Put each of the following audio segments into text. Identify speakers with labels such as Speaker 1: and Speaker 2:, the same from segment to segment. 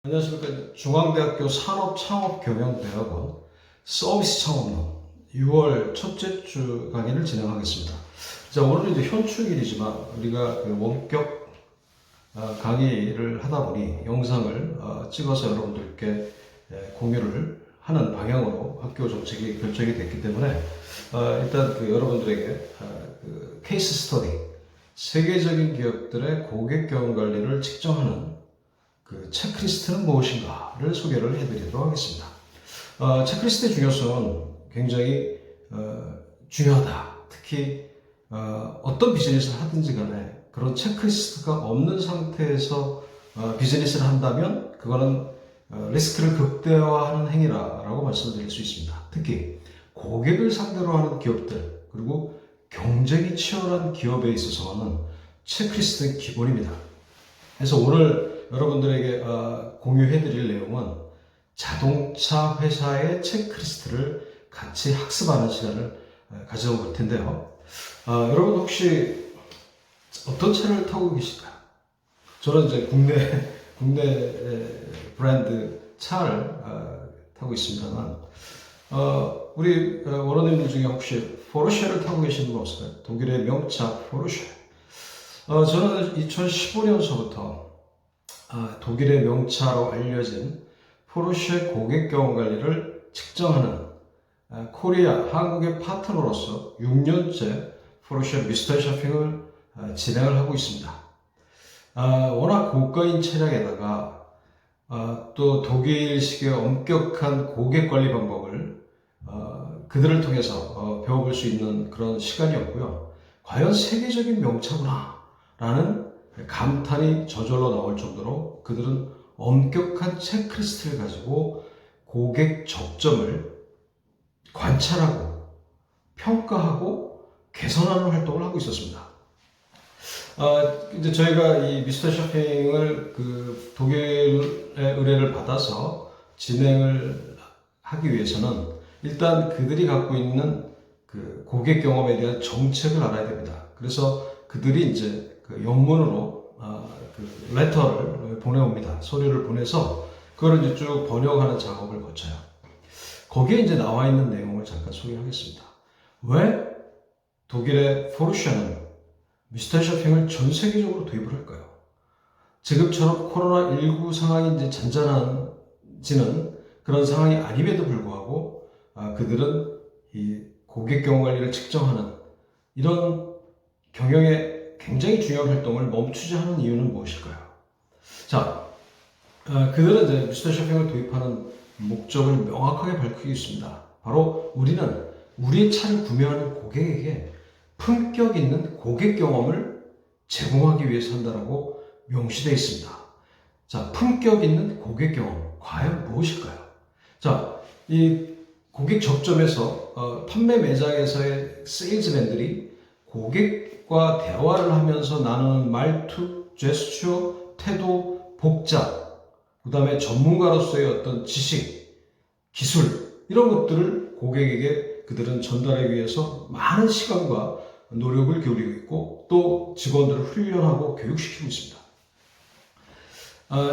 Speaker 1: 안녕하십니까. 중앙대학교 산업창업경영대학원 서비스 창업론 6월 첫째 주 강의를 진행하겠습니다. 자, 오늘은 이제 현충일이지만 우리가 그 원격 강의를 하다 보니 영상을 찍어서 여러분들께 공유를 하는 방향으로 학교 정책이 결정이 됐기 때문에 일단 그 여러분들에게 그 케이스 스터디, 세계적인 기업들의 고객 경험 관리를 측정하는 그 체크리스트는 무엇인가를 소개를 해드리도록 하겠습니다. 체크리스트의 중요성은 굉장히 중요하다. 특히 어떤 비즈니스를 하든지 간에 그런 체크리스트가 없는 상태에서 비즈니스를 한다면 그거는 리스크를 극대화하는 행위라고 말씀드릴 수 있습니다. 특히 고객을 상대로 하는 기업들 그리고 경쟁이 치열한 기업에 있어서는 체크리스트는 기본입니다. 그래서 오늘 여러분들에게 공유해드릴 내용은 자동차 회사의 체크리스트를 같이 학습하는 시간을 가져볼 텐데요. 여러분 혹시 어떤 차를 타고 계실까요? 저는 이제 국내 브랜드 차를 타고 있습니다만, 우리 원어민들 중에 혹시 포르쉐를 타고 계시는 분 없을까요? 독일의 명차 포르쉐. 저는 2015년서부터 독일의 명차로 알려진 포르쉐 고객 경험 관리를 측정하는 코리아 한국의 파트너로서 6년째 포르쉐 미스터리 쇼핑을 진행을 하고 있습니다. 워낙 고가인 차량에다가 또 독일식의 엄격한 고객 관리 방법을 그들을 통해서 배워볼 수 있는 그런 시간이었고요. 과연 세계적인 명차구나 라는 감탄이 저절로 나올 정도로 그들은 엄격한 체크리스트를 가지고 고객 접점을 관찰하고 평가하고 개선하는 활동을 하고 있었습니다. 이제 저희가 이 미스터 쇼핑을 그 독일의 의뢰를 받아서 진행을 하기 위해서는 일단 그들이 갖고 있는 그 고객 경험에 대한 정책을 알아야 됩니다. 그래서 그들이 이제 그 영문으로 그 레터를 보내옵니다. 서류를 보내서 그걸 이제 쭉 번역하는 작업을 거쳐요. 거기에 이제 나와 있는 내용을 잠깐 소개하겠습니다. 왜 독일의 포르쉐는 미스터 쇼핑을 전 세계적으로 도입을 할까요? 지금처럼 코로나19 상황이 이제 잔잔해지는 그런 상황이 아님에도 불구하고 그들은 이 고객 경험 관리를 측정하는 이런 경영에 굉장히 중요한 활동을 멈추지 않은 이유는 무엇일까요? 자, 그들은 이제 미스터 쇼핑을 도입하는 목적을 명확하게 밝히고 있습니다. 바로 우리는 우리의 차를 구매하는 고객에게 품격 있는 고객 경험을 제공하기 위해서 한다라고 명시되어 있습니다. 자, 품격 있는 고객 경험, 과연 무엇일까요? 자, 이 고객 접점에서 판매 매장에서의 세일즈맨들이 고객과 대화를 하면서 나누는 말투, 제스처, 태도, 복잡, 그 다음에 전문가로서의 어떤 지식, 기술 이런 것들을 고객에게 그들은 전달하기 위해서 많은 시간과 노력을 기울이고 있고 또 직원들을 훈련하고 교육시키고 있습니다.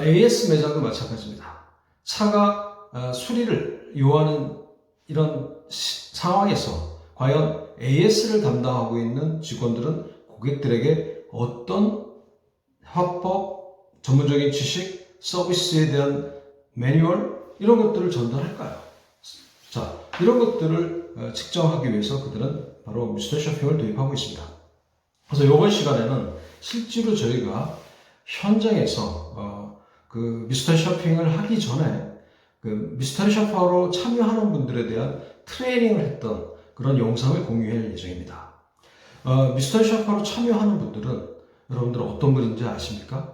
Speaker 1: AS 매장도 마찬가지입니다. 차가 수리를 요하는 이런 상황에서 과연 AS를 담당하고 있는 직원들은 고객들에게 어떤 화법, 전문적인 지식, 서비스에 대한 매뉴얼 이런 것들을 전달할까요? 자, 이런 것들을 측정하기 위해서 그들은 바로 미스터 쇼핑을 도입하고 있습니다. 그래서 이번 시간에는 실제로 저희가 현장에서 그 미스터 쇼핑을 하기 전에 그 미스터리 쇼퍼로 참여하는 분들에 대한 트레이닝을 했던 그런 영상을 공유할 예정입니다. 미스터리 쇼퍼로 참여하는 분들은 여러분들 어떤 분인지 아십니까?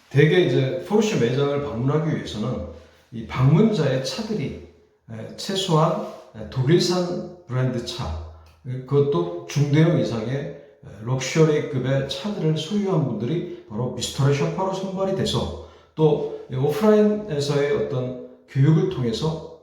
Speaker 1: 대개 이제 포르쉐 매장을 방문하기 위해서는 이 방문자의 차들이 최소한 독일산 브랜드 차, 그것도 중대형 이상의 럭셔리급의 차들을 소유한 분들이 바로 미스터리 쇼퍼로 선발이 돼서 또 오프라인에서의 어떤 교육을 통해서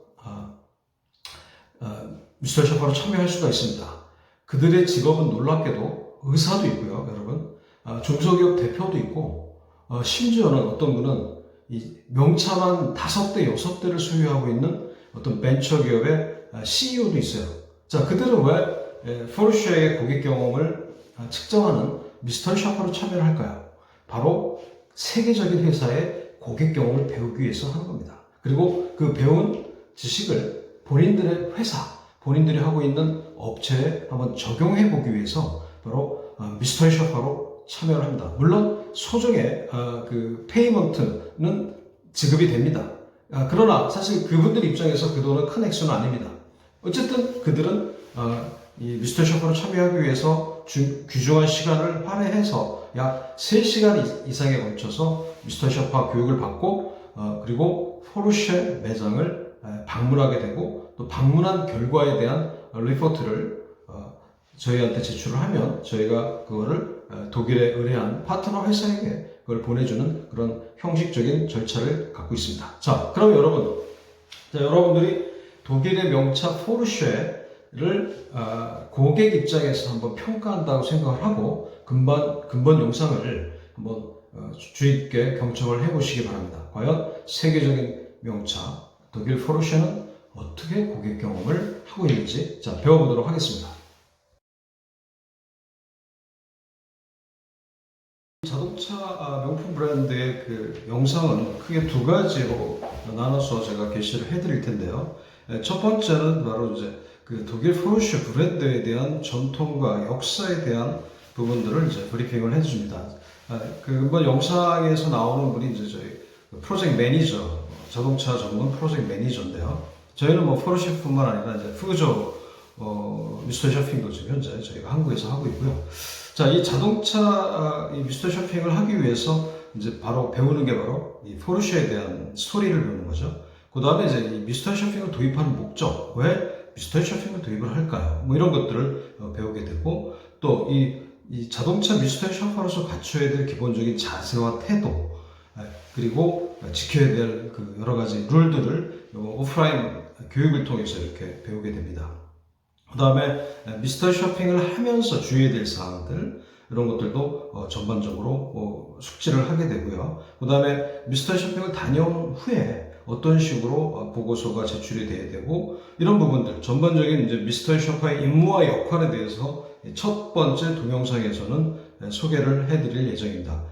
Speaker 1: 미스터리 쇼퍼로 참여할 수가 있습니다. 그들의 직업은 놀랍게도 의사도 있고요, 여러분. 중소기업 대표도 있고 심지어는 어떤 분은 이 명차만 5대, 6대를 소유하고 있는 어떤 벤처 기업의 CEO도 있어요. 자, 그들은 왜 포르쉐의 고객 경험을 측정하는 미스터리 셔퍼로 참여를 할까요? 바로 세계적인 회사의 고객 경험을 배우기 위해서 하는 겁니다. 그리고 그 배운 지식을 본인들의 회사, 본인들이 하고 있는 업체에 한번 적용해 보기 위해서 바로 미스터리 셔퍼로 참여를 합니다. 물론 소정의 그 페이먼트는 지급이 됩니다. 그러나 사실 그분들 입장에서 그 돈은 큰 액수는 아닙니다. 어쨌든 그들은 이 미스터리 셔퍼로 참여하기 위해서 귀중한 시간을 할애해서 약 3시간 이상에 걸쳐서 미스터리 셔퍼 교육을 받고 그리고 포르쉐 매장을 방문하게 되고 또 방문한 결과에 대한 리포트를 저희한테 제출을 하면 저희가 그거를 독일에 의뢰한 파트너 회사에게 그걸 보내주는 그런 형식적인 절차를 갖고 있습니다. 자, 그럼 여러분들이 독일의 명차 포르쉐를 고객 입장에서 한번 평가한다고 생각을 하고 근본 영상을 한번 주의 깊게 경청을 해보시기 바랍니다. 과연 세계적인 명차 독일 포르쉐는 어떻게 고객 경험을 하고 있는지 자 배워보도록 하겠습니다. 자동차 명품 브랜드의 그 영상은 크게 2가지로 나눠서 제가 게시를 해드릴 텐데요. 첫 번째는 바로 이제 그 독일 포르쉐 브랜드에 대한 전통과 역사에 대한 부분들을 이제 브리핑을 해줍니다. 그번 영상에서 나오는 분이 이제 저희 프로젝트 매니저, 자동차 전문 프로젝트 매니저인데요. 저희는 뭐 포르쉐뿐만 아니라 이제 푸조 미스터리 쇼핑도 지금 현재 저희가 한국에서 하고 있고요. 자, 이 자동차 이 미스터리 쇼핑을 하기 위해서 이제 바로 배우는 게 바로 이 포르쉐에 대한 스토리를 배우는 거죠. 그 다음에 이제 이 미스터리 쇼핑을 도입하는 목적, 왜 미스터리 쇼핑을 도입을 할까요? 뭐 이런 것들을 배우게 되고 또 이 자동차 미스터리 쇼퍼로서 갖춰야 될 기본적인 자세와 태도 그리고 지켜야 될 그 여러 가지 룰들을 오프라인 교육을 통해서 이렇게 배우게 됩니다. 그 다음에 미스터리 쇼핑을 하면서 주의해야 될 사항들 이런 것들도 전반적으로 숙지를 하게 되고요. 그 다음에 미스터리 쇼핑을 다녀온 후에 어떤 식으로 보고서가 제출이 돼야 되고 이런 부분들 전반적인 이제 미스터리 쇼퍼의 임무와 역할에 대해서 첫 번째 동영상에서는 소개를 해드릴 예정입니다.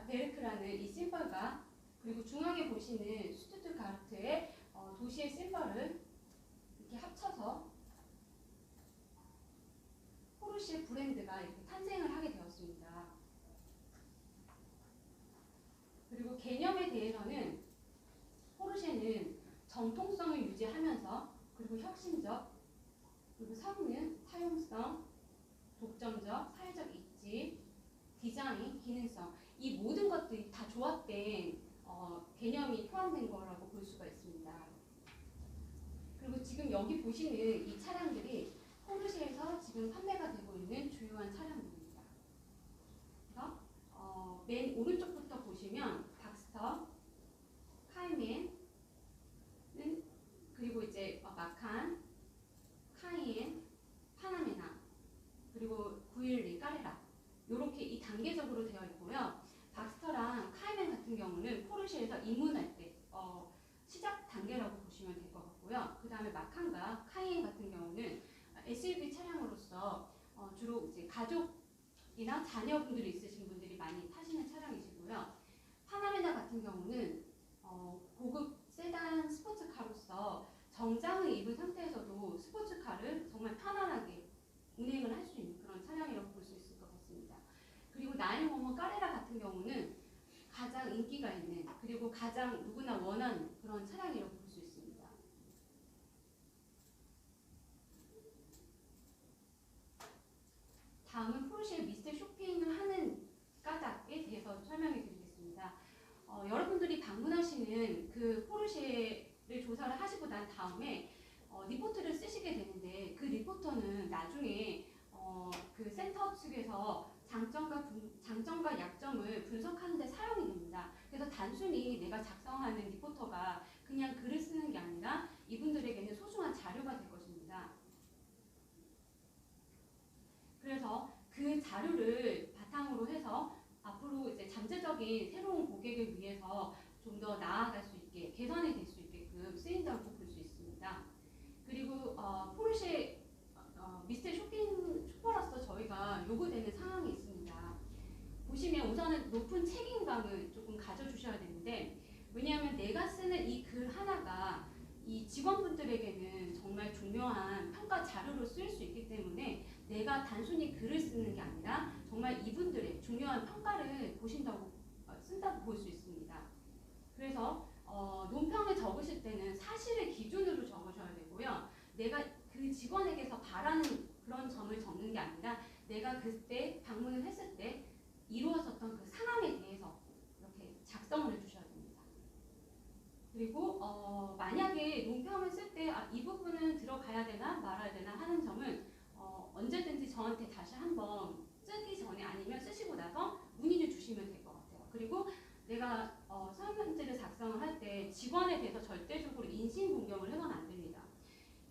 Speaker 2: 베르크라는 이 심벌과 그리고 중앙에 보시는 슈투트가르트의 도시의 심벌을 이렇게 합쳐서 포르쉐 브랜드가 이렇게 탄생을 하게 되었습니다. 그리고 개념에 대해서는 포르쉐는 정통성을 유지하면서 그리고 혁신적, 그리고 성능, 사용성, 독점적, 사회적 입지, 디자인, 기능성 이 모든 것들이 다 조합된 개념이 포함된 거라고 볼 수가 있습니다. 그리고 지금 여기 보시는 이 차량들이 포르쉐에서 지금 판매가 되고 있는 주요한 차량들입니다. 그래서 맨 오른쪽부터 보시면 닥스터, 카이맨, 그리고 이제 마칸, 카이엔, 파나메나, 그리고 911 까레라 이렇게 이 단계적으로 되어 있고요. 닥스터랑 카이맨 같은 경우는 포르쉐에서 입문할 때 시작 단계라고 보시면 될 것 같고요. 그 다음에 마칸과 카이엔 같은 경우는 SUV 차량으로서 주로 이제 가족이나 자녀분들이 있으신 분들이 많이 타시는 차량이시고요. 파나메나 같은 경우는 고급 세단 스포츠카로서 정장을 입은 상태에서도 스포츠카를 정말 편안하게 운행을 할 수 있는 그런 차량이라고 볼 수 있을 것 같습니다. 그리고 911 까레라 같은 경우는 가장 인기가 있는 그리고 가장 누구나 원하는 그런 차량이라고 볼 수 있습니다. 다음은 포르쉐 미스터리 쇼핑을 하는 까닭에 대해서 설명해 드리겠습니다. 여러분들이 방문하시는 그 포르쉐를 조사를 하시고 난 다음에 리포트를 쓰시게 되는데 그 리포터는 나중에 그 센터 측에서 장점과 약점을 분석하는 데 사용이 됩니다. 그래서 단순히 내가 작성하는 리포터가 그냥 글을 쓰는 게 아니라 이분들에게는 소중한 자료가 될 것입니다. 그래서 그 자료를 바탕으로 바탕으로 해서 앞으로 이제 잠재적인 새로운 고객을 위해서 좀 더 나아갈 수 있게 개선이 될 수 있게끔 쓰인다고 볼 수 있습니다. 그리고 포르쉐 미스터 쇼퍼로서 저희가 요구되는 상황이 있습니다. 보시면 우선은 높은 책임감을 조금 가져주셔야 되는데, 왜냐하면 내가 쓰는 이 글 하나가 이 직원분들에게는 정말 중요한 평가 자료로 쓰일 수 있기 때문에 내가 단순히 글을 쓰는 게 아니라 정말 이분들의 중요한 평가를 쓴다고 볼 수 있습니다. 그래서 논평을 적으실 때는 사실을 기준으로 적으셔야 되고요. 내가 그 직원에게서 바라는 그런 점을 적는 게 아니라 내가 그때 방문을 했을 때 이루어졌던 그 상황에 대해서 이렇게 작성을 해주셔야 됩니다. 그리고 만약에 논평을 쓸 때 이 부분은 들어가야 되나 말아야 되나 하는 점은 언제든지 저한테 다시 한번 쓰기 전에 아니면 쓰시고 나서 문의를 주시면 될 것 같아요. 그리고 내가 설문지를 작성을 할 때 직원에 대해서 절대적으로 인신공격을 해서는 안 됩니다.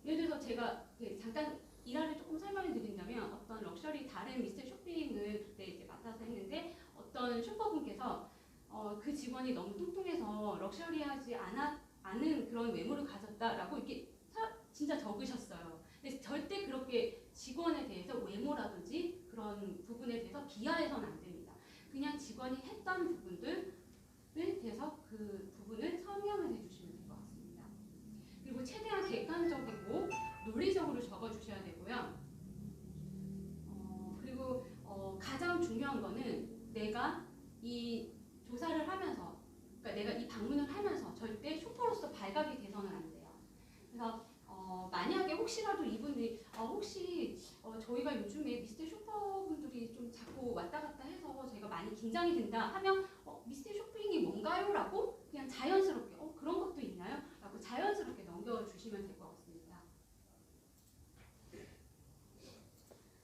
Speaker 2: 예를 들어서 제가 잠깐 일화를 조금 설명해 드린다면, 어떤 럭셔리 다른 미스터 쇼핑을 그때 이제 맡아서 했는데 어떤 슈퍼분께서 그 직원이 너무 뚱뚱해서 럭셔리하지 않은 그런 외모를 가졌다라고 이렇게 진짜 적으셨어요. 근데 절대 그렇게 직원에 대해서 외모라든지 그런 부분에 대해서 비하해서는 안 됩니다. 그냥 직원이 했던 부분들에 대해서 그 부분을 설명을 해주시면 될 것 같습니다. 그리고 최대한 객관적이고 논리적으로 적어주셔야 되고요. 그리고 가장 중요한 거는 내가 이 조사를 하면서, 그러니까 내가 이 방문을 하면서 절대 슈퍼로서 발각이 돼서는 안 돼요. 그래서 만약에 혹시라도 이분들이 혹시 저희가 요즘에 미스터 슈퍼분들이 좀 자꾸 왔다 갔다 해서 저희가 많이 긴장이 된다 하면 미스터 쇼핑이 뭔가요? 라고 그냥 자연스럽게 그런 것도 있나요? 라고 자연스럽게 넘겨주시면 될 것 같습니다.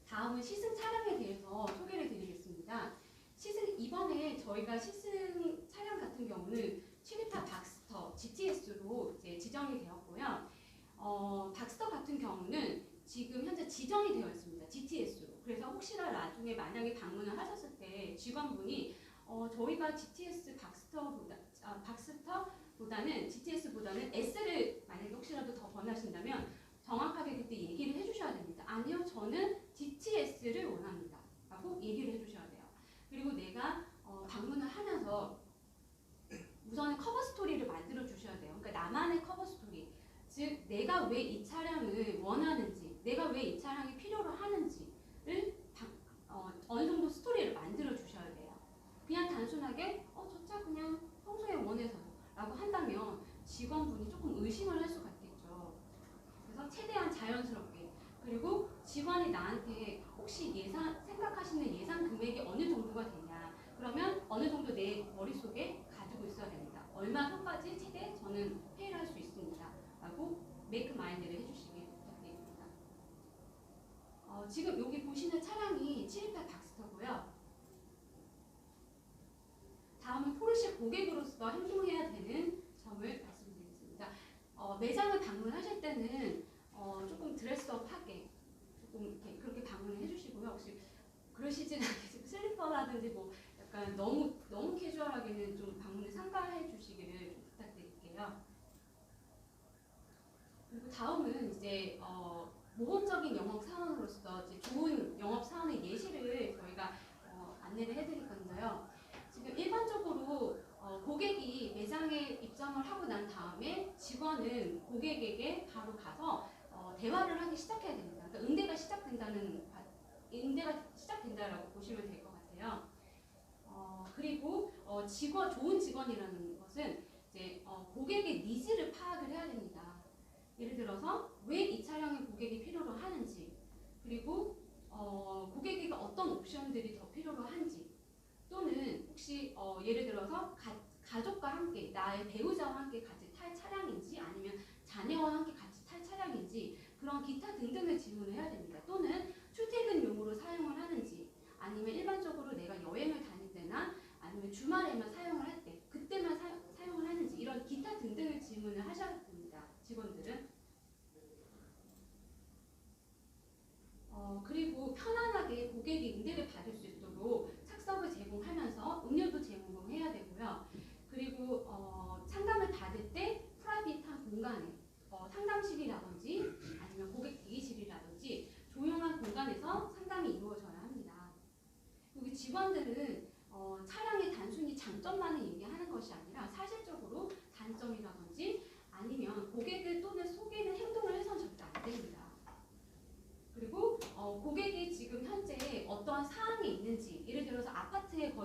Speaker 2: 다음은 시승 차량에 대해서 소개를 드리겠습니다. 이번에 저희가 시승 차량 같은 경우는 728 박스터 GTS로 이제 지정이 되었고요. 박스터 같은 경우는 지금 현재 지정이 되어 있습니다. GTS로. 그래서 혹시나 나중에 만약에 방문을 하셨을 때 직원분이 저희가 GTS 박스터보다는 GTS보다는 S를 만약에 혹시라도 더 권하신다면 정확하게 그때 얘기를 해주셔야 됩니다. 아니요, 저는 GTS를 원합니다. 라고 얘기를 해주셔야 돼요. 그리고 내가 방문을 하면서 우선은 커버 스토리를 만들어 주셔야 돼요. 그러니까 나만의 커버 스토리. 즉, 내가 왜 이 차량을 원하는지, 내가 왜 이 차량이 필요로 하는지를 어느 정도 스토리를 만들어 주셔야 돼요. 그냥 단순하게 저 차 그냥 평소에 원해서 라고 한다면 직원분이 조금 의심을 할 수가 있겠죠. 그래서 최대한 자연스럽게, 그리고 직원이 나한테 혹시 생각하시는 예상 금액이 어느 정도가 되냐, 그러면 어느 정도 내 머릿속에 가지고 있어야 됩니다. 얼마 선까지 최대 저는 페이를 할 수 있습니다. 라고 메이크 마인드를 해주시길 부탁드립니다. 지금 여기 보시는 차량이 728 박스터고요. 다음은 포르쉐 고객으로서 행동해야 되는 점을 말씀드리겠습니다. 매장을 방문하실 때는 조금 드레스업하게 조금 이렇게 그렇게 방문을 해주시고요. 혹시 그러시진 않겠지만 슬리퍼라든지 뭐 약간 너무 캐주얼하게는 좀 방문을 삼가해 주시기를 좀 부탁드릴게요. 그리고 다음은 이제 모범적인 영업 사원으로서 이제 좋은 영업 사원의 예시를 저희가 안내를 해드릴 건데요. 지금 일반적으로 고객이 매장에 입점을 하고 난 다음에 직원은 고객에게 바로 가서 대화를 하기 시작해야 됩니다. 그러니까 응대가 시작된다라고 보시면 될 것 같아요. 그리고 좋은 직원이라는 것은 이제 고객의 니즈를 파악을 해야 됩니다. 예를 들어서 왜 이 차량을 고객이 필요로 하는지, 그리고 고객에게 어떤 옵션들이 더 필요로 한지, 또는 혹시 예를 들어서 가족과 함께, 나의 배우자와 함께 같이 탈 차량인지 아니면 자녀와 함께 같이 탈 차량인지, 그런 기타 등등의 질문을 해야 됩니다. 또는 출퇴근용으로 사용을 하는지, 아니면 일반적으로 내가 여행을 다닐 때나 아니면 주말에만 사용을 할 때 그때만 사용을 하는지, 이런 기타 등등의 질문을 하셔야 됩니다. 직원들은. 그리고 편안하게 고객이 응대를 받을 수 있도록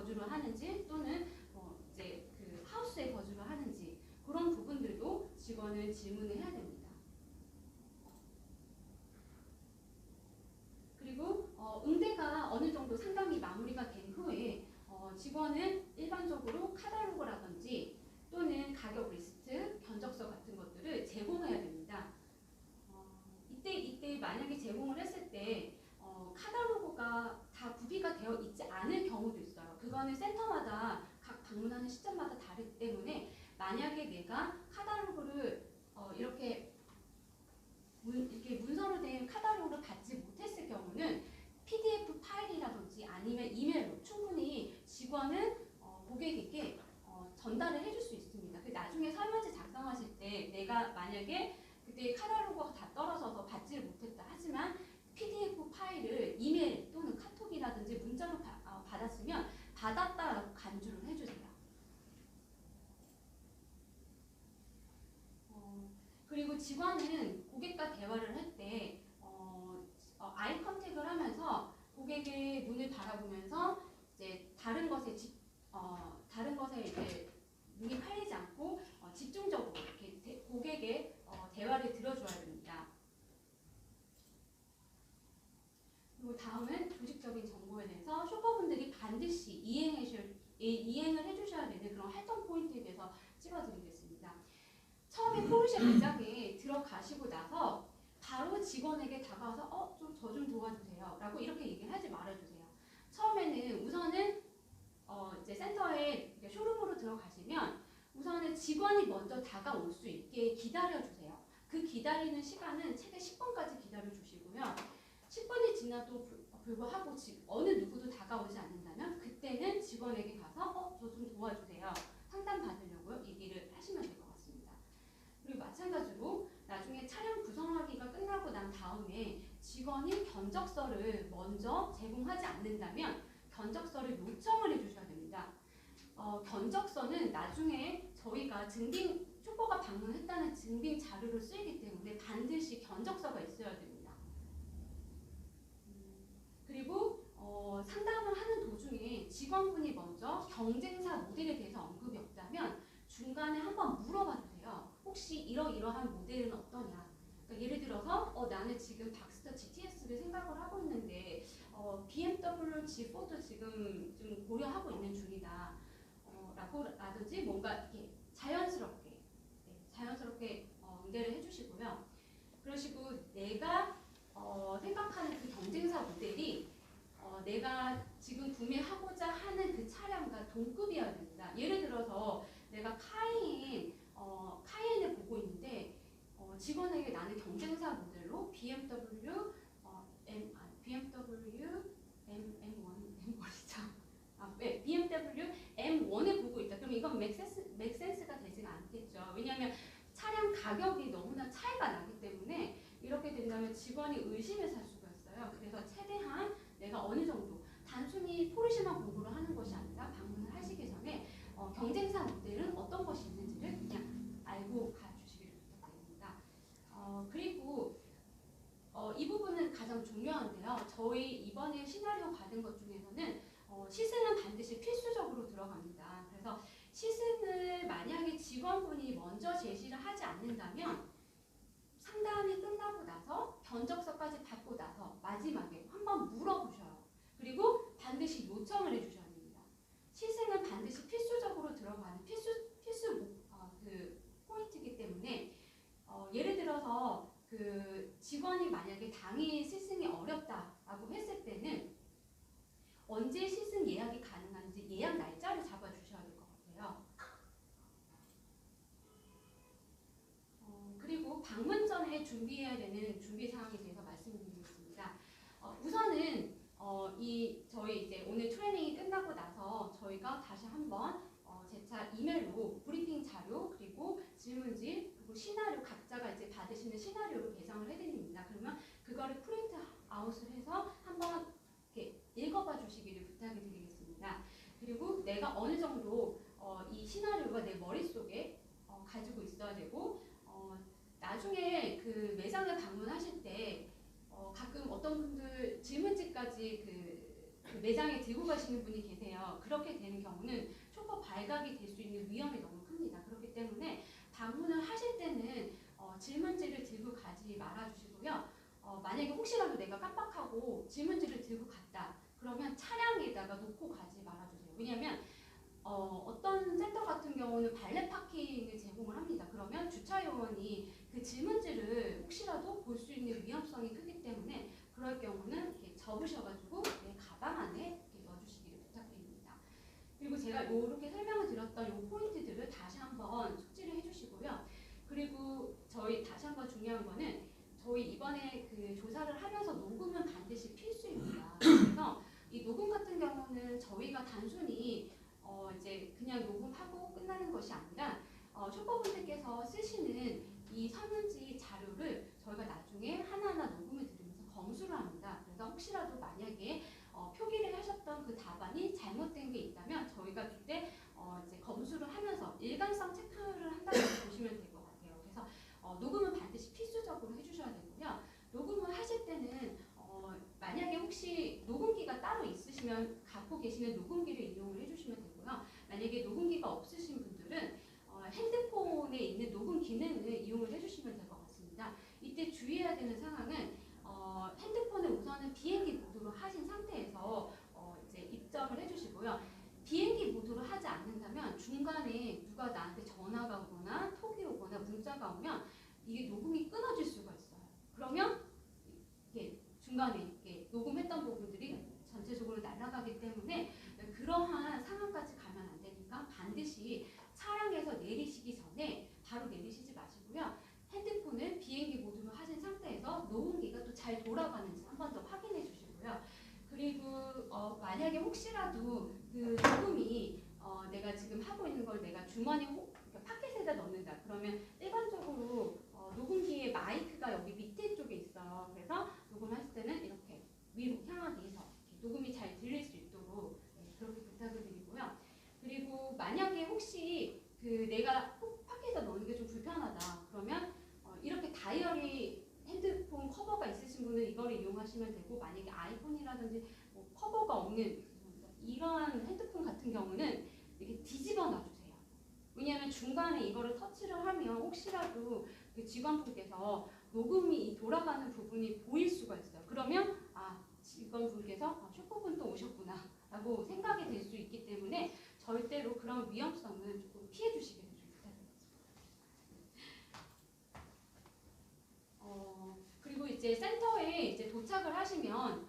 Speaker 2: 거주를 하는지 또는 이제 그 하우스에 거주를 하는지 그런 부분들도 직원은 질문을 해야 됩니다. 그리고 응대가 어느 정도 상담이 마무리가 된 후에 직원은 일반적으로 카탈로그라든지 또는 가격 리스트, 견적서 같은 것들을 제공해야 됩니다. 이때 만약에 제공을 했을 때 카탈로그가 다 구비가 되어 있지 않을 경우도 있어요. 그거는 센터마다 각 방문하는 시점마다 다르기 때문에 만약에 내가 카탈로그를 이렇게 문서로 된 카탈로그를 받지 못했을 경우는 PDF 파일이라든지 아니면 이메일로 충분히 직원은 고객에게 전달을 해줄 수 있습니다. 나중에 설문지 작성하실 때 내가 만약에 그때 카탈로그가 다 떨어져서 받지를 못했다 하지만 PDF 파일을 이메일 또는 카톡이라든지 문자로 받았으면 받았다라고 간주를 해주세요. 그리고 직원은 고객과 대화를 할 때 아이 컨택을 하면서 고객의 눈을 바라보면서 이제 다른 것에 이제 눈이 팔리지 않고 집중적으로 이렇게 고객의 대화를 들어줘야 됩니다. 그리고 다음은 조직적인 정보에 대해서 쇼퍼분들이 반드시 이행을 해주셔야 되는 그런 활동 포인트에 대해서 찍어드리겠습니다. 처음에 포르쉐 매장에 들어가시고 나서 바로 직원에게 다가와서 저 좀 도와주세요 라고 이렇게 얘기를 하지 말아주세요. 처음에는 우선은 이제 센터에 쇼룸으로 들어가시면 우선은 직원이 먼저 다가올 수 있게 기다려주세요. 그 기다리는 시간은 최대 10분까지 기다려주시고요. 10분이 지나도 불구하고 어느 누구도 다가오지 않는다면 그때는 직원에게 가서 저 좀 도와주세요. 상담 받으려고요. 얘기를 하시면 될 것 같습니다. 그리고 마찬가지로 나중에 차량 구성하기가 끝나고 난 다음에 직원이 견적서를 먼저 제공하지 않는다면 견적서를 요청을 해주셔야 됩니다. 견적서는 나중에 저희가 쇼퍼가 방문했다는 증빙 자료로 쓰이기 때문에 반드시 견적서가 있어야 됩니다. 그리고 상담을 하는 도중에 직원분이 먼저 경쟁사 모델에 대해서 언급이 없다면 중간에 한번 물어봐 주세요. 혹시 이러이러한 모델은 어떠냐? 그러니까 예를 들어서 나는 지금 박스터 GTS를 생각을 하고 있는데 BMW G4도 지금 좀 고려하고 있는 중이다. 라든지 뭔가 이렇게 자연스럽게 응대를 해주시고요. 그러시고 내가 생각하는 그 경쟁사 모델이 내가 지금 구매하고자 하는 그 차량과 동급이어야 됩니다. 예를 들어서 내가 카이엔을 보고 있는데 직원에게 나는 경쟁사 모델로 BMW BMW M1을 보고 있다. 그럼 이건 맥센스가 되지가 않겠죠. 왜냐하면 차량 가격이 너무나 차이가 나기 때문에 이렇게 된다면 직원이 의심을 살 수가 있어요. 그래서 최대한 내가 어느 정도 단순히 포르쉐만 공부를 하는 것이 아니라 방문을 하시기 전에 경쟁사 모델은 어떤 것이 있는지를 그냥 알고 가주시기를 부탁드립니다. 그리고 이 부분은 가장 중요한데요. 저희 이번에 시나리오 받은 것 중에서는 시승은 반드시 필수적으로 들어갑니다. 그래서 시승을 만약에 직원분이 먼저 제시를 하지 않는다면 상담이 끝나고 나서 견적서까지 받고 나서 마지막에 한번 물어보셔요. 그리고 반드시 요청을 해주셔야 됩니다. 시승은 반드시 필수적으로 들어가는 필수 포인트이기 때문에 예를 들어서 그 직원이 만약에 당일 시승이 어렵다라고 했을 때는 언제 시승 예약이 가능한지 예약 날짜를 잡아주셔야 될 것 같아요. 그리고 방문 전에 준비해야 되는 준비 사항에 대해서 말씀드리겠습니다. 우선은 저희 이제 오늘 트레이닝이 끝나고 나서 저희가 다시 한번 재차 이메일로 브리핑 자료 그리고 질문지 그리고 시나리오 각자가 이제 받으시는 시나리오를 배정을 해드립니다. 그러면 그거를 프린트 아웃을 해서 한번 이렇게 읽어봐 주시기를 부탁드리겠습니다. 그리고 내가 어느 정도 이 시나리오가 내 머릿속에 가지고 있어야 되고 나중에 그 매장을 방문하실 때 가끔 어떤 분들 질문지까지 그 매장에 들고 가시는 분이 계세요. 그렇게 되는 경우는 쇼퍼 발각이 될 수 있는 위험이 너무 큽니다. 그렇기 때문에 방문을 하실 때는 질문지를 들고 가지 말아주시고요. 만약에 혹시라도 내가 깜빡하고 질문지를 들고 갔다. 그러면 차량에다가 놓고 가지 말아주세요. 왜냐하면 어떤 센터 같은 경우는 발렛 파킹을 제공을 합니다. 그러면 주차 요원이 그 질문지를 혹시라도 볼 수 있는 위험성이 크기 때문에 그럴 경우는 이렇게 접으셔가지고 내 가방 안에 이렇게 넣어주시기를 부탁드립니다. 그리고 제가 이렇게 설명을 드렸던 이 포인트들을 다시 한번 숙지를 해주시고요. 그리고 저희 다시 한번 중요한 거는 저희 이번에 그 조사를 하면서 녹음은 반드시 필수입니다. 그래서 이 녹음 같은 경우는 저희가 단순히 이제 그냥 녹음하고 끝나는 것이 아니라 쇼퍼분들께서 쓰시는 이 설문지 자료를 저희가 나중에 하나하나 녹음을 들으면서 검수를 합니다. 그래서 혹시라도 만약에 표기를 하셨던 그 답안이 잘못된 게 있다면 저희가 그때 이제 검수를 하면서 일관성 체크를 한다고 보시면 될 것 같아요. 그래서 녹음은 반드시 필수적으로 해주셔야 되고요. 녹음을 하실 때는 만약에 혹시 녹음기가 따로 있으시면 갖고 계시는 녹음기를 이용을 해주시면 되고요. 만약에 녹음기가 없으신 분들은 핸드폰에 있는 녹음 기능을 이용을 해주시면 될 것 같습니다. 이때 주의해야 되는 상황은 핸드폰을 우선은 비행기 모드로 하신 상태에서 이제 입점을 해주시고요. 비행기 모드로 하지 않는다면 중간에 누가 나한테 전화가 오거나 톡이 오거나 문자가 오면 이게 녹음이 끊어질 수가 있어요. 그러면 이게 중간에 이렇게 녹음했던 부분들이 전체적으로 날아가기 때문에 그러한 상황까지 가면 안 되니까 반드시 차량에서 내리시기 전에 바로 내리시지 마시고요. 핸드폰을 비행기 모드로 하신 상태에서 녹음기가 또 잘 돌아가는지 한 번 더 확인해 주시고요. 그리고 만약에 혹시라도 그 녹음이 내가 지금 하고 있는 걸 내가 주머니 그러니까 파켓에다 넣는다. 그러면 일반적으로 녹음기의 마이크가 여기 밑에 쪽에 있어요. 그래서 녹음하실 때는 이렇게 위로 향하게 해서 녹음이 잘 들릴 수 있도록 그렇게 부탁을 드리고요. 그리고 만약에 혹시 그 내가 파켓에다 넣는 게 좀 불편하다. 그러면 이렇게 다이어리 핸드폰 커버가 있으신 분은 이걸 이용하시면 되고 만약에 아이폰이라든지 뭐 커버가 없는 이러한 핸드폰 같은 경우는 이렇게 뒤집어 놔주세요. 왜냐하면 중간에 이거를 터치를 하면 혹시라도 그 직원분께서 녹음이 돌아가는 부분이 보일 수가 있어요. 그러면 직원분께서 쇼퍼분 또 오셨구나 라고 생각이 될 수 있기 때문에 절대로 그런 위험성은 조금 피해 주시기를 좀 부탁드리겠습니다. 그리고 이제 센터에 이제 도착을 하시면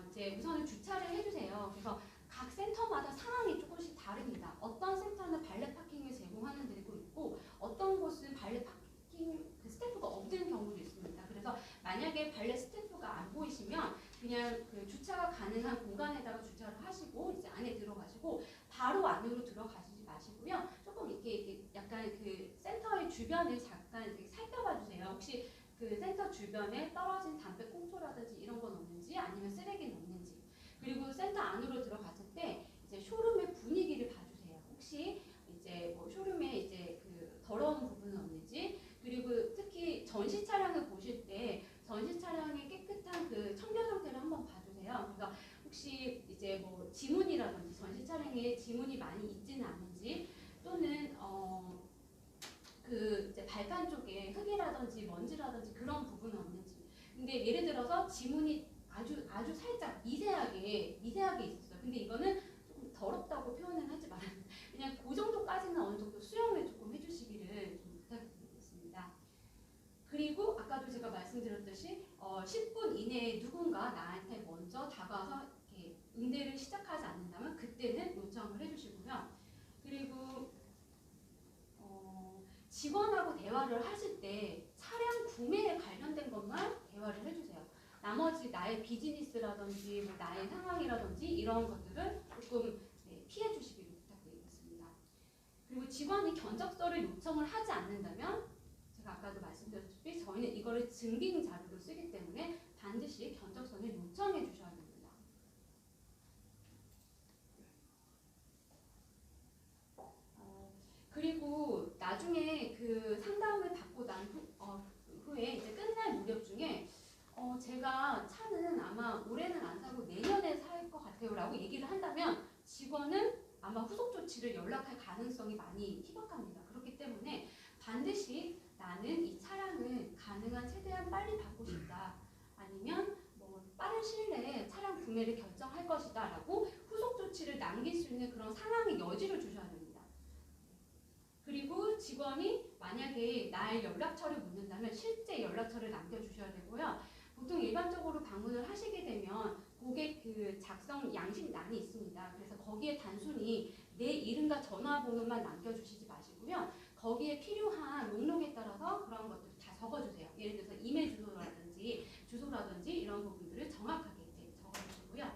Speaker 2: 이제 우선은 주차를 해주세요. 그래서 각 센터마다 상황이 조금씩 다릅니다. 어떤 센터는 발렛 파킹을 제공하는 데도 있고 어떤 곳은 발렛 파킹 스태프가 없는 경우도 있습니다. 그래서 만약에 발렛 스태프가 안 보이시면 그냥 그 주차가 가능한 공간에다가 주차를 하시고 이제 안에 들어가시고 바로 안으로 들어가시지 마시고요. 조금 이렇게 약간 그 센터의 주변을 잠깐 이렇게 살펴봐 주세요. 혹시 그 센터 주변에 떨어진 담배꽁초라든지 이런 건 없는지 아니면 쓰레기는 없는지. 그리고 센터 안으로 들어갔을 때 이제 쇼룸의 분위기를 봐주세요. 혹시 이제 뭐 쇼룸에 이제 그 더러운 부분은 없는지. 그리고 특히 전시 차량을 보실 때 전시 차량의 깨끗한 그 청결 상태를 한번 봐주세요. 그래서 혹시 이제 뭐 지문이라든지 전시 차량에 지문이 많이 있지는 않은지 또는 그 이제 발판 쪽에 흙이라든지 먼지라든지 그런 부분은 없는지. 근데 예를 들어서 지문이 아주 살짝 미세하게 있었어요. 근데 이거는 조금 더럽다고 표현은 하지 말아요. 그냥 그 정도까지는 어느 정도 수용을 조금 해주시기를 좀 부탁드리겠습니다. 그리고 아까도 제가 말씀드렸듯이 10분 이내에 누군가 나한테 먼저 다가와서 이렇게 응대를 시작하지 않는다면 그때는 요청을 해주시고요. 그리고 직원하고 대화를 하실 때 차량 구매에 관련된 것만 대화를 해주세요. 나머지 나의 비즈니스라든지 뭐 나의 상황이라든지 이런 것들을 조금 피해 주시기를 부탁드리겠습니다. 그리고 직원이 견적서를 요청을 하지 않는다면 제가 아까도 말씀드렸다시피 저희는 이거를 증빙 자료로 쓰기 때문에 반드시 견적서를 요청해 주셔야 됩니다. 그리고 나중에 그 상담을 받고 난 후에 이제 끝날 무렵 중에 제가 차는 아마 올해는 안 사고 내년에 살 것 같아요 라고 얘기를 한다면 직원은 아마 후속 조치를 연락할 가능성이 많이 희박합니다. 그렇기 때문에 반드시 나는 이 차량을 가능한 최대한 빨리 받고 싶다. 아니면 뭐 빠른 시일 내에 차량 구매를 결정할 것이다 라고 후속 조치를 남길 수 있는 그런 상황의 여지를 주셔야 됩니다. 그리고 직원이 만약에 날 연락처를 묻는다면 실제 연락처를 남겨주셔야 되고요. 보통 일반적으로 방문을 하시게 되면 고객 그 작성 양식란이 있습니다. 그래서 거기에 단순히 내 이름과 전화번호만 남겨주시지 마시고요. 거기에 필요한 목록에 따라서 그런 것들을 다 적어주세요. 예를 들어서 이메일 주소라든지 이런 부분들을 정확하게 이제 적어주시고요.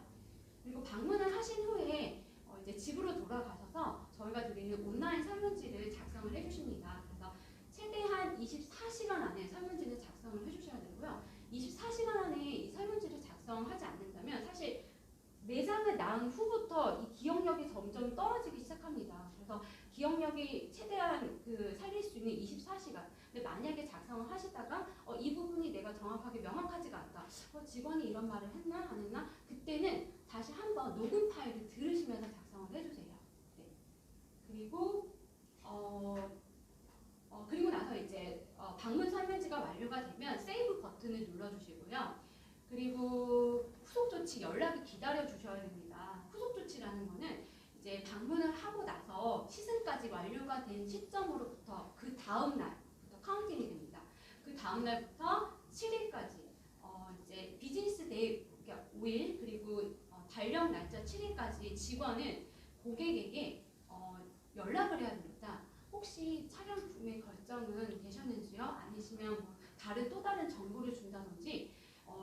Speaker 2: 그리고 방문을 하신 후에 이제 집으로 돌아가셔서 저희가 드리는 온라인 설문지를 작성을 해주십니다. 그래서 최대한 24시간 안에 설문지를 작성을 해주셔야 되고요. 24시간 안에 이 설문지를 작성하지 않는다면 사실 매장을 낳은 후부터 이 기억력이 점점 떨어지기 시작합니다. 그래서 기억력이 최대한 그 살릴 수 있는 24시간. 근데 만약에 작성을 하시다가 이 부분이 내가 정확하게 명확하지가 않다. 직원이 이런 말을 했나 안 했나? 그때는 다시 한번 녹음 파일을 들으시면서 작성을 해주세요. 네. 그리고 그리고 나서 이제 방문 설문지가 완료가 되면 세이브 버튼을 눌러주시고요. 그리고 후속 조치 연락을 기다려 주셔야 됩니다. 후속 조치라는 거는 이제 방문을 하고 나서 시승까지 완료가 된 시점으로부터 그 다음 날부터 카운팅이 됩니다. 그 다음 날부터 7일까지 이제 비즈니스 데이 5일 그리고 달력 날짜 7일까지 직원은 고객에게 연락을 해야 됩니다. 혹시 차량 구매 결정은 되셨는지요? 아니시면 뭐 또 다른 정보를 준다든지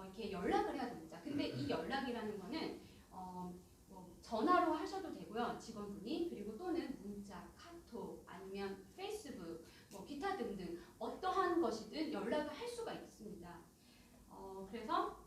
Speaker 2: 이렇게 연락을 해야 됩니다. 근데 이 연락이라는 거는 뭐 전화로 하셔도 되고요. 직원분이 그리고 또는 문자, 카톡 아니면 페이스북 뭐 기타 등등 어떠한 것이든 연락을 할 수가 있습니다. 그래서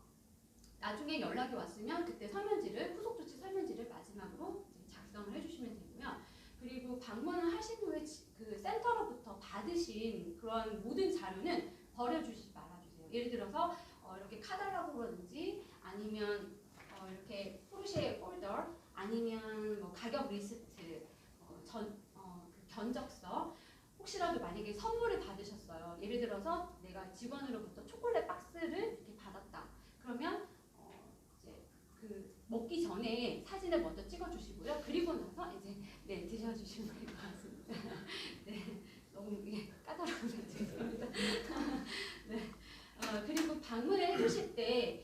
Speaker 2: 나중에 연락이 왔으면 그때 후속 조치 설문지를 마지막으로 이제 작성을 해주시면 되고요. 그리고 방문을 하신 후에 그 센터로부터 받으신 그런 모든 자료는 버려주시지 말아주세요. 예를 들어서 이렇게 카탈로그라든지 아니면 이렇게 포르쉐 폴더 아니면 뭐 가격 리스트, 그 견적서 혹시라도 만약에 선물을 받으셨어요. 예를 들어서 내가 직원으로부터 초콜릿 박스를 이렇게 받았다. 그러면 이제 그 먹기 전에 사진을 먼저 찍어주시고요. 그리고 나서 이제 네 드셔주시면 될 것 같습니다. 네 너무 까다로워서 죄송합니다. 네 그리고 방문을 해주실 때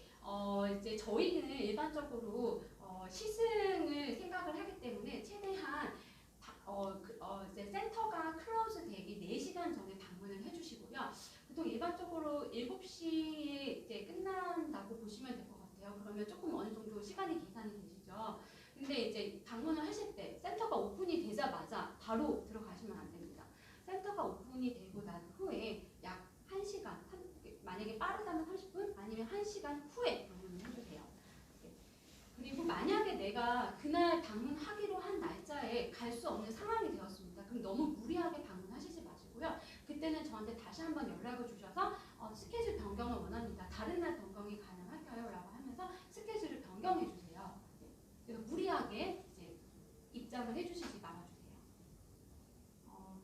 Speaker 2: 이제 저희는 일반적으로 시승을 생각을 하기 때문에 최대한 이제 센터가 클로즈 되기 4시간 전에 방문을 해주시고요. 보통 일반적으로 7시에 이제 끝난다고 보시면 될 것 같아요. 그러면 조금 어느 정도 시간이 계산이 되시죠. 근데 이제 방문을 하실 때 센터가 오픈이 되자마자 바로 들어가시면 안 됩니다. 센터가 오픈이 되고 난 후에 약 1시간, 만약에 빠르다면 30분 아니면 1시간 후에 방문을 해주세요. 그리고 만약에 내가 그날 방문하기로 한 날짜에 갈 수 없는 상황이 되었습니다. 그럼 너무 무리하게 방문하시지 마시고요. 그때는 저한테 다시 한번 연락을 주셔서 스케줄 변경을 원합니다. 다른 날 변경이 가능할까요? 라고 하면서 스케줄을 변경해 주세요. 그래서 무리하게 이제 입장을 해주시지 말아주세요.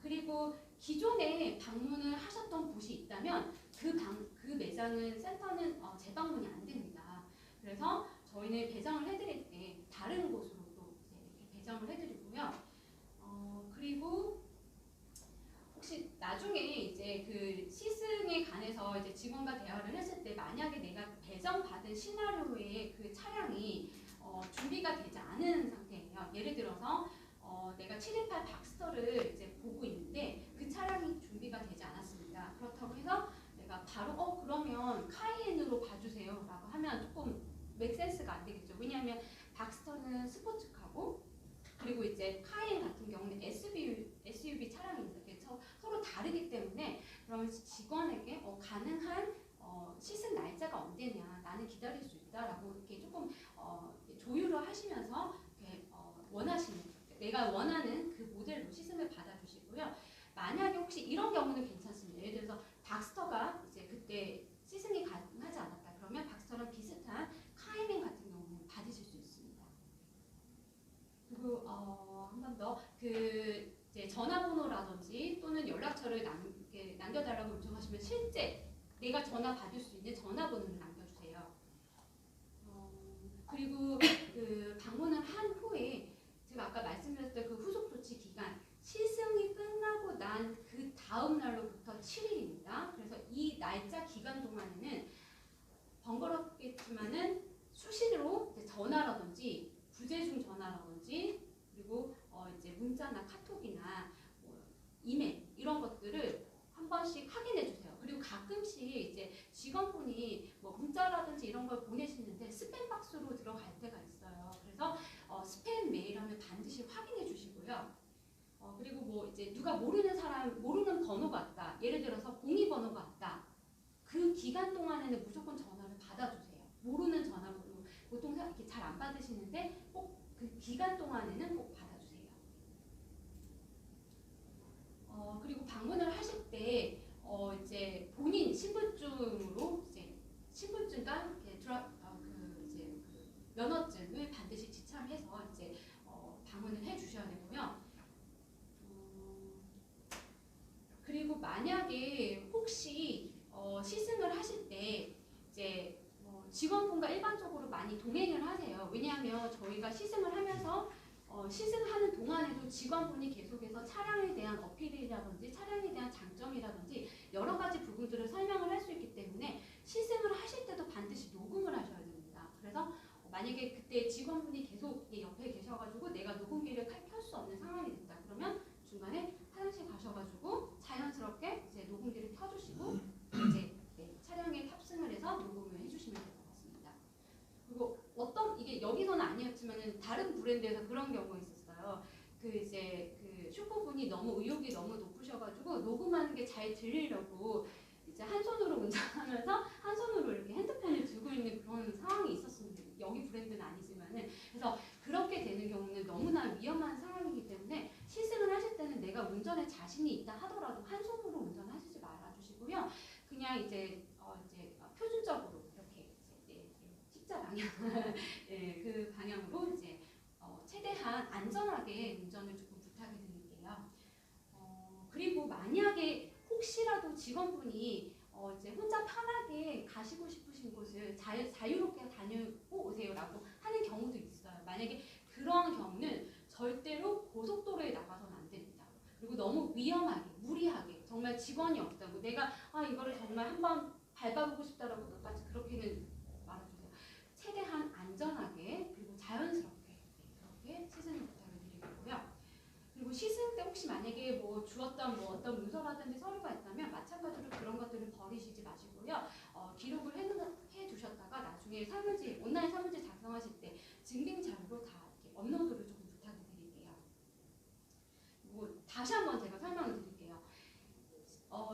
Speaker 2: 그리고 기존에 방문을 하셨던 곳이 있다면 그 매장은 센터는 재방문이 안 됩니다. 그래서 저희는 배정을 해드릴 때 다른 곳으로 또 이렇게 배정을 해드리고요. 그리고 혹시 나중에 이제 그 시승에 관해서 이제 직원과 대화를 했을 때 만약에 내가 배정받은 시나리오에 그 차량이 준비가 되지 않은 상태예요. 예를 들어서 내가 718 박스터를 이제 보고 있는데 그 차량이 준비가 되지 않았습니다. 그렇다고 해서 내가 바로 그러면 카이엔으로 봐주세요 라고 하면 조금 맥센스가 안 되겠죠. 왜냐하면 박스터는 스포츠카고 그리고 이제 카이엔 같은 경우는 SUV 차량입니다. 그래서 서로 다르기 때문에 그러면 직원에게 가능한 시승 날짜가 언제냐 나는 기다릴 수 있다라고 이렇게 조금 조율을 하시면서 이렇게 원하시는 내가 원하는 그 모델로 시승을 받아주시고요. 만약에 혹시 이런 경우는 괜찮습니다. 예를 들어서 박스터가 이제 그때 시승이 가능하지 않았다. 그러면 박스터 전화번호라든지 또는 연락처를 남겨달라고 요청하시면 실제 내가 전화 받을 수 있는 전화번호를 남겨주세요. 그리고 그 방문을 한 후에 제가 아까 말씀드렸던 그 후속 조치 기간 시승이 끝나고 난 그 다음 날로부터 7일입니다. 그래서 이 날짜 기간 동안에는 번거롭겠지만은 수시로 이제 전화라든지 부재중 전화라든지 그리고 이제 문자나 카톡이나 뭐 이메일 이런 것들을 한 번씩 확인해 주세요. 그리고 가끔씩 이제 직원분이 뭐 문자라든지 이런 걸 보내시는데 스팸 박스로 들어갈 때가 있어요. 그래서 스팸 메일하면 반드시 확인해 주시고요. 그리고 뭐 이제 누가 모르는 사람 모르는 번호가 왔다. 예를 들어서 02번호가 왔다. 그 기간 동안에는 무조건 전화를 받아주세요. 모르는 전화번호 보통 이렇게 잘 안 받으시는데 꼭 그 기간 동안에는 꼭 받아주세요. 그리고 방문을 하실 때 이제 본인 신분증으로 이제 신분증과 이렇게 이제 그 면허증을 반드시 지참해서 이제 방문을 해주셔야 되고요. 그리고 만약에 혹시 시승을 하실 때 이제 직원분과 일반적으로 많이 동행을 하세요. 왜냐하면 저희가 시승을 하면서 시승하는 동안에도 직원분이 계속해서 차량에 대한 어필이라든지 차량에 대한 장점이라든지 여러 가지 부분들을 설명을 할 수 있기 때문에 시승을 하실 때도 반드시 녹음을 하셔야 됩니다. 그래서 만약에 그때 직원분이 계속 옆에 계셔가지고 내가 녹음기를 켤 수 없는 상황이 됐다. 그러면 중간에 화장실 가셔가지고 자연스럽게 이제 녹음기를 켜주시고 이제 차량에 탑승을 해서 녹음을 해주시면 될 것 같습니다. 그리고 이게 여기서는 아니었지만은 다른 브랜드에서 그런 경우가 있었어요. 그 이제 그 슈퍼분이 너무 의욕이 너무 높으셔가지고 녹음하는 게 잘 들리려고 이제 한 손으로 운전하면서 한 손으로 이렇게 핸드폰을 들고 있는 그런 상황이 있었습니다. 여기 브랜드는 아니지만은 그래서 그렇게 되는 경우는 너무나 위험한 상황이기 때문에 시승을 하실 때는 내가 운전에 자신이 있다 하더라도 한 손으로 운전하시지 말아주시고요. 그냥 이제 표준적으로 이렇게 이제 십자 방향 그 방향으로 이제 최대한 안전하게 운전을 조금 부탁을 드릴게요. 그리고 만약에 혹시라도 직원분이 이제 혼자 편하게 가시고 싶으신 곳을 자유롭게 다니고 오세요라고 하는 경우도 있어요. 만약에 그러한 경우는 절대로 고속도로에 나가서는 안 됩니다. 그리고 너무 위험하게, 무리하게, 정말 직원이 없다고 내가 이거를 정말 한번 밟아보고 싶다라고까지 그렇게는 말아주세요. 최대한 안전하게 그리고 자연스럽게 그렇게 시승을 부탁을 드리고요. 그리고 시승 때 혹시 만약에 뭐 주었던 뭐 어떤 문서라든지 서류가 있다면 마찬가지로 그런 것들을 버리시지 마시고요. 기록을 해 두셨다가 나중에 온라인 사무지 작성하실 때 증빙 자료로 다 이렇게 업로드를 조금 부탁을 드릴게요. 뭐 다시 한번 제가 설명을 드릴게요.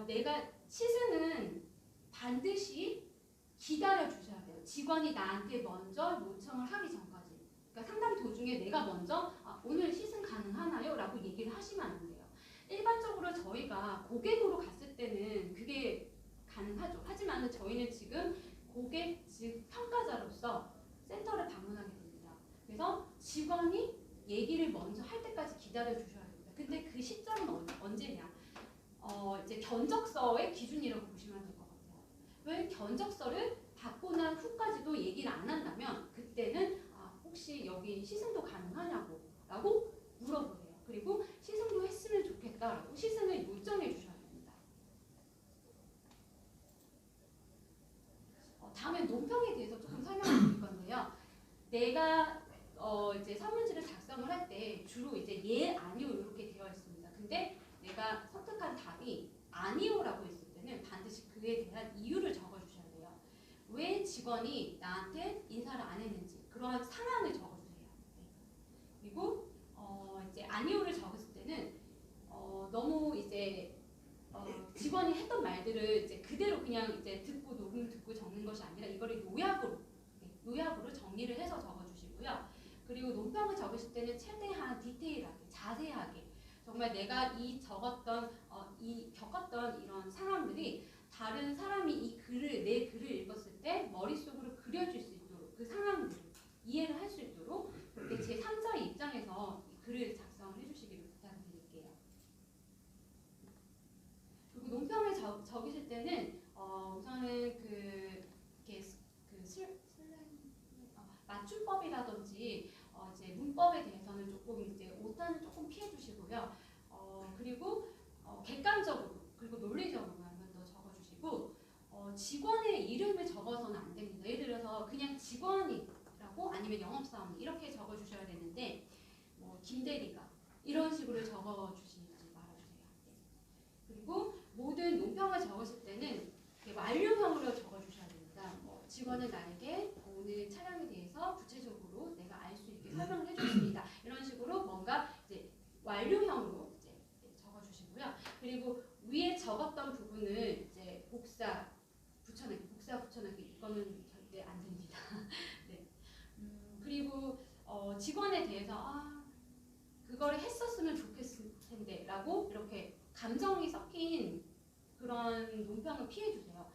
Speaker 2: 내가 시승은 반드시 기다려 주셔야 돼요. 직원이 나한테 먼저 요청을 하기 전까지. 그러니까 상담 도중에 내가 먼저 오늘 시승 가능하나요? 라고 얘기를 하시면 안 돼요. 일반적으로 저희가 고객으로 갔을 때는 그게 가능하죠. 하지만 저희는 지금 고객 즉 평가자로서 센터를 방문하게 됩니다. 그래서 직원이 얘기를 먼저 할 때까지 기다려 주셔야 됩니다. 근데 그 시점은 언제냐? 이제 견적서의 기준이라고 보시면 될 것 같아요. 왜 견적서를 받고 난 후까지도 얘기를 안 한다면 그때는 혹시 여기 시승도 가능하냐고 라고 물어보세요. 그리고 시승도 했으면 좋겠다라고 시승을 요청해 주셔야 됩니다. 다음에 논평에 대해서 조금 설명을 드릴 건데요. 내가 이제 설문지를 작성을 할 때 주로 이제 예, 아니오 이렇게 되어 있습니다. 근데 내가 선택한 답이 아니오라고 했을 때는 반드시 그에 대한 이유를 적어주셔야 돼요. 왜 직원이 나한테 인사를 안 했는지 그러한 상황을 적어주세요. 네. 그리고 이제 아니오를 적었을 때는 너무 이제 직원이 했던 말들을 이제 그대로 그냥 이제 녹음 듣고 적는 것이 아니라 이거를 요약으로 정리를 해서 적어주시고요. 그리고 논평을 적으실 때는 최대한 디테일하게, 자세하게 정말 내가 겪었던 이런 상황들이 다른 사람이 내 글을 읽었을 때 머릿속으로 그려질 수 있도록 그 상황들을 이해를 할 수 있도록 그렇게 제3자의 입장에서 이 글을 작성을 해주시기를 부탁드릴게요. 술법이라든지 이제 문법에 대해서는 조금 이제 오타는 조금 피해 주시고요. 그리고 객관적으로 그리고 논리적으로 한번 더 적어주시고 직원의 이름을 적어서는 안 됩니다. 예를 들어서 그냥 직원이라고 아니면 영업사원 이렇게 적어주셔야 되는데 김대리가 이런 식으로 적어주시지 말아주세요. 그리고 모든 논평을 적으실 때는 완료형으로 적어주셔야 됩니다. 직원은 나에게 오늘 차량에 대해서 구체적으로 내가 알 수 있게 설명을 해줬습니다. 이런 식으로 뭔가 이제 완료형으로 이제 적어주시고요. 그리고 위에 적었던 부분을 이제 복사 붙여넣기 이거는 절대 안 됩니다. 네. 그리고 직원에 대해서 그거를 했었으면 좋겠을 텐데라고 이렇게 감정이 섞인 그런 논평을 피해주세요.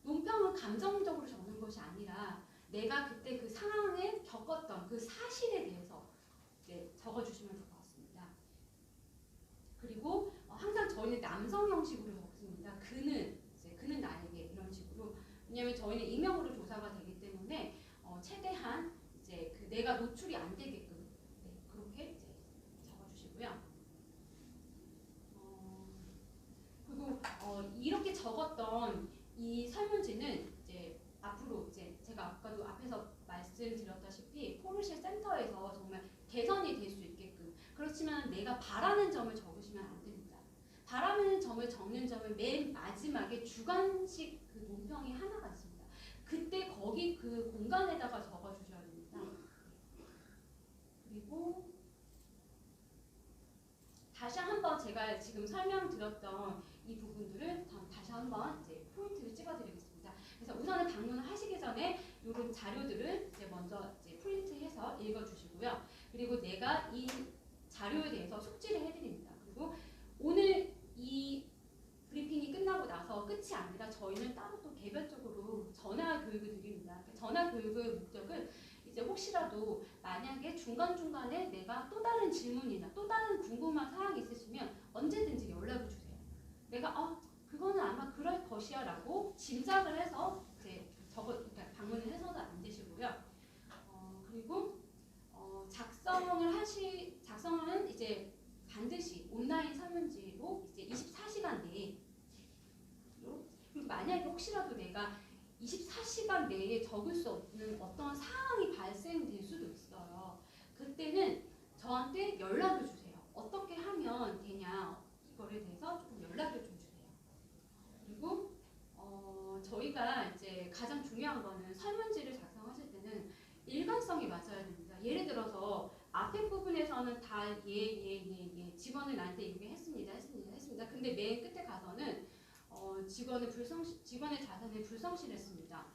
Speaker 2: 논평은 감정적으로 적는 것이 아니라 내가 그때 그 상황에 겪었던 그 사실에 대해서 적어주시면 좋을 것 같습니다. 그리고 항상 저희는 남성 형식으로 적습니다. 그는 나에게 이런 식으로. 왜냐하면 저희는 익명으로 조사가 되기 때문에 최대한 이제 내가 노출이 안 되게끔 그렇게 이제 적어주시고요. 그리고 이렇게 적었던 이 설문지는 이제 앞으로 이제 제가 아까도 앞에서 말씀드렸다시피 포르쉐 센터에서 정말 개선이 될 수 있게끔. 그렇지만 내가 바라는 점을 적으시면 안 됩니다. 바라는 점을 적는 점은 맨 마지막에 주관식 그 논평이 하나가 있습니다. 그때 거기 그 공간에다가 적어주셔야 됩니다. 그리고 다시 한번 제가 지금 설명드렸던 이 부분들을 다시 한번 이제 포인트를 찍어드리겠습니다. 그래서 우선은 방문을 하시기 전에 이런 자료들을 이제 먼저 이제 프린트해서 읽어주시고요. 그리고 내가 이 자료에 대해서 숙지를 해드립니다. 그리고 오늘 이 브리핑이 끝나고 나서 끝이 아니라 저희는 따로 또 개별적으로 전화 교육을 드립니다. 전화 교육의 목적은 이제 혹시라도 만약에 중간중간에 내가 또 다른 질문이나 또 다른 궁금한 사항이 있으시면 언제든지 연락을 주세요. 내가 그거는 아마 그럴 것이야 라고 짐작을 해서 이제 그러니까 방문을 해서는 안 되시고요. 그리고 작성은 이제 반드시 온라인 설문지로 이제 24시간 내에. 그리고 만약에 혹시라도 내가 24시간 내에 적을 수 없는 어떤 상황이 발생될 수도 있어요. 그때는 저한테 연락을 주세요. 어떻게 하면 되냐 이거에 대해서 조금 연락을 좀 주세요. 그리고 저희가 이제 가장 중요한 거는 설문지를 작성하실 때는 일관성이 맞아야 됩니다. 예를 들어서 앞에 부분에서는 다 예, 직원은 나한테 이렇게 했습니다. 근데 맨 끝에 가서는 직원의 자산을 불성실했습니다.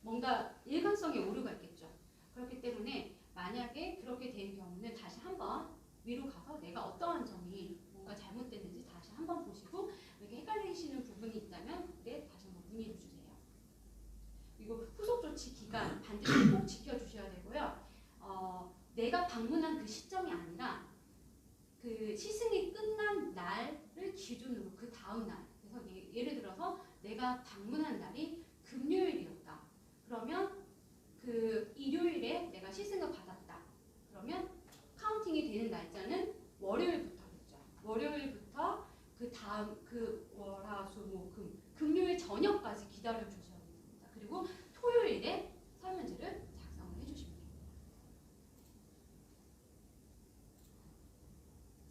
Speaker 2: 뭔가 일관성에 오류가 있겠죠. 그렇기 때문에 만약에 그렇게 된 경우는 다시 한번 위로 가서 내가 어떠한 점이 뭔가 잘못됐는지 다시 한번 보시고 이렇게 헷갈리시는 부분이 있다면 다시 한번 문의를 주세요. 그리고 후속 조치 기간 반드시 꼭 지켜주셔야 되고요. 내가 방문한 그 시점이 아니라 그 시승이 끝난 날을 기준으로 그 다음 날. 그래서 예를 들어서 내가 방문한 날이 금요일이었다. 그러면 그 일요일에 내가 시승을 받았다. 그러면 카운팅이 되는 날짜는 월요일부터겠죠. 월요일부터 그 다음 그 월화수목금 금요일 저녁까지 기다려 주셔야 됩니다. 그리고 토요일에 설문지를 작성을 해주시면 됩니다.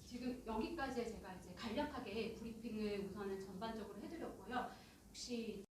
Speaker 2: 지금 여기까지 제가 이제 간략하게 브리핑을 우선은 전반적으로 해드렸고요. 혹시